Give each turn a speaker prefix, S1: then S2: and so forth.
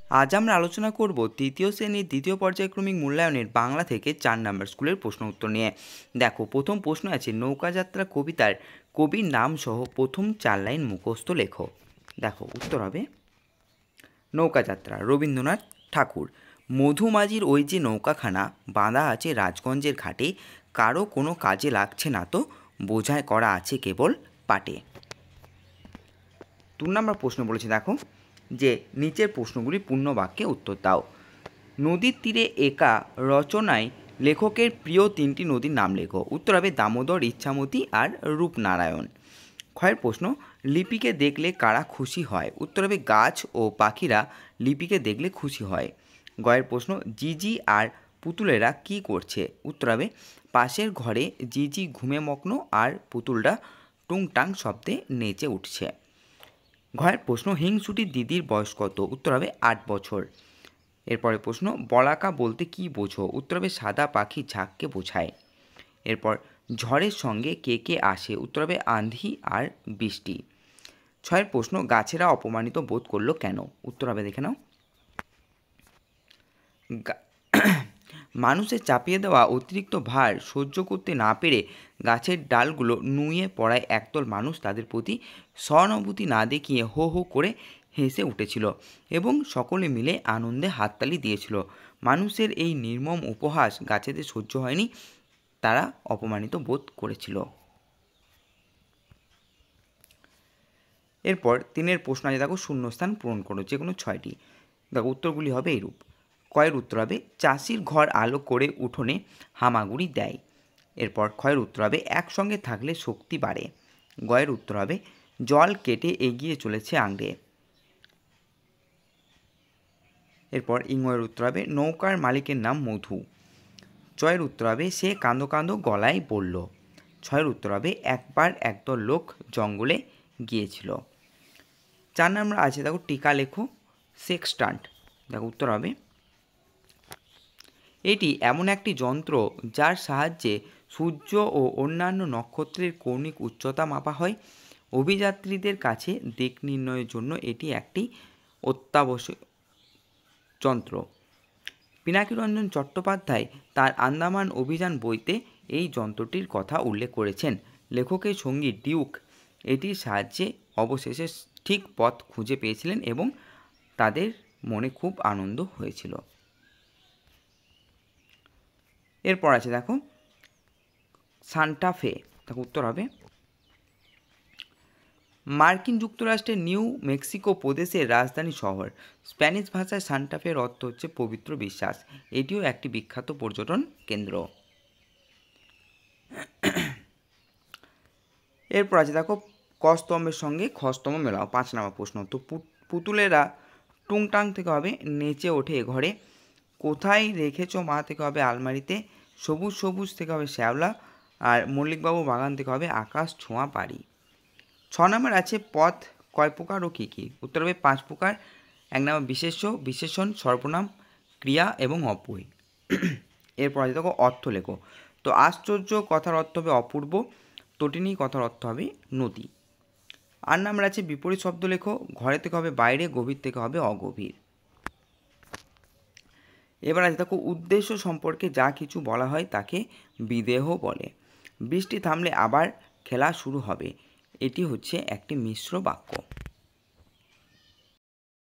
S1: আজ আমরা আলোচনা করব তৃতীয় শ্রেণীর দ্বিতীয় পর্যায়ক্রমিক মূল্যায়নের বাংলা থেকে 4 নম্বর স্কুলের প্রশ্ন উত্তর নিয়ে। দেখো, প্রথম প্রশ্ন আছে নৌকাযাত্রা কবিতার কবির নাম সহ প্রথম 4 লাইন মুখস্থ লেখো। দেখো, উত্তর হবে নৌকাযাত্রা, রবীন্দ্রনাথ ঠাকুর। মধুমাঝির ওই যে নৌকাখানা বাঁধা আছে রাজগঞ্জের ঘাটে, কারো কোনো কাজে লাগছে না তো, বোঝায় করা আছে কেবল পাটে। 2 নম্বর প্রশ্ন বলেছে, দেখো যে নিচের প্রশ্নগুলি পূর্ণ বাক্যে উত্তর দাও। নদীর তীরে একা রচনায় লেখকের প্রিয় 3টি নদীর নাম লেখো। উত্তর হবে দামোদর, ইচ্ছামতি আর রূপনারায়ণ। ক্ষয়ের প্রশ্ন, লিপিকে দেখলে কারা খুশি হয়? উত্তর হবে গাছ ও পাখিরা লিপিকে দেখলে খুশি হয়। গয়ের প্রশ্ন, জিজি আর পুতুলেরা কি করছে? উত্তর হবে পাশের ঘরে জিজি ঘুমে মগ্ন আর পুতুলরা টুংটাং শব্দে নেচে উঠছে। ঘয়ের প্রশ্ন, হিংসুটির দিদির বয়স কত? উত্তর হবে 8 বছর। এরপরে প্রশ্ন, বলাকা বলতে কি বোঝো? উত্তর হবে সাদা পাখি ঝাঁককে বোঝায়। এরপর ঝড়ের সঙ্গে কে কে আসে? উত্তর হবে আঁধি আর বৃষ্টি। 6 প্রশ্ন, গাছেরা অপমানিত বোধ করলো কেন? উত্তর হবে, দেখে নাও, মানুষের চাপিয়ে দেওয়া অতিরিক্ত ভার সহ্য করতে না পেরে গাছের ডালগুলো নুয়ে পড়ায় একদল মানুষ তাদের প্রতি সহানুভূতি না দেখিয়ে হো হো করে হেসে উঠেছিল এবং সকলে মিলে আনন্দে হাততালি দিয়েছিল। মানুষের এই নির্মম উপহাস গাছেদের সহ্য হয়নি, তারা অপমানিত বোধ করেছিল। এরপর 3 প্রশ্ন আছে, দেখো শূন্যস্থান পূরণ করো যে কোনো 6টি। দেখো, উত্তরগুলি হবে এইরূপ। কয়ের উত্তর হবে চাষির ঘর আলো করে উঠোনে হামাগুড়ি দেয়। এরপর ক্ষয়ের উত্তর হবে একসঙ্গে থাকলে শক্তি বাড়ে। গয়ের উত্তর হবে জল কেটে এগিয়ে চলেছে আঙড়ে। এরপর ইংয়ের উত্তর হবে নৌকার মালিকের নাম মধু। চয়ের উত্তর হবে সে কাঁদো কাঁদো গলায় বলল। 6 উত্তর হবে একবার একদল লোক জঙ্গলে গিয়েছিল। 4 নম্বর আছে, দেখো টিকা লেখো সেক্সটান্ট। দেখো, উত্তর হবে এটি এমন একটি যন্ত্র যার সাহায্যে সূর্য ও অন্যান্য নক্ষত্রের কৌণিক উচ্চতা মাপা হয়। অভিযাত্রীদের কাছে দিক নির্ণয়ের জন্য এটি একটি অত্যাবশ্যক যন্ত্র। পিনাকিরঞ্জন চট্টোপাধ্যায় তার আন্দামান অভিযান বইতে এই যন্ত্রটির কথা উল্লেখ করেছেন। লেখকের সঙ্গী ডিউক এটির সাহায্যে অবশেষে ঠিক পথ খুঁজে পেয়েছিলেন এবং তাদের মনে খুব আনন্দ হয়েছিল। এরপর আছে, দেখো সান্টা ফে। দেখো, উত্তর হবে মার্কিন যুক্তরাষ্ট্রের নিউ মেক্সিকো প্রদেশের রাজধানী শহর। স্প্যানিশ ভাষায় সান্টা ফের অর্থ হচ্ছে পবিত্র বিশ্বাস। এটিও একটি বিখ্যাত পর্যটন কেন্দ্র। এরপর আছে, দেখো ক স্তম্ভের সঙ্গে খ স্তম্ভ মেলাও। 5 নম্বর প্রশ্ন, তো পুতুলেরা টুংটাং থেকে হবে নেচে ওঠে ঘরে। কোথায় রেখেছো মা থেকে হবে আলমারিতে। সবুজ সবুজ থেকে হবে শ্যাওলা। আর মল্লিকবাবু বাগান থেকে হবে আকাশ ছোঁয়া বাড়ি। 6 নম্বর আছে পদ কয় প্রকার ও কী কী? উত্তর হবে 5 প্রকার। 1 নম্বর বিশেষ্য, বিশেষণ, সর্বনাম, ক্রিয়া এবং অব্যয়। এরপর আছে, দেখো অর্থ লেখো। তো আশ্চর্য কথার অর্থ হবে অপূর্ব। তটিনী কথার অর্থ হবে নদী। 8 নম্বর আছে বিপরীত শব্দ লেখো। ঘরে থেকে হবে বাইরে, গভীর থেকে হবে অগভীর। এবার আছে, দেখো উদ্দেশ্য সম্পর্কে যা কিছু বলা হয় তাকে বিদেহ বলে। বৃষ্টি থামলে আবার খেলা শুরু হবে, এটি হচ্ছে একটি মিশ্র বাক্য।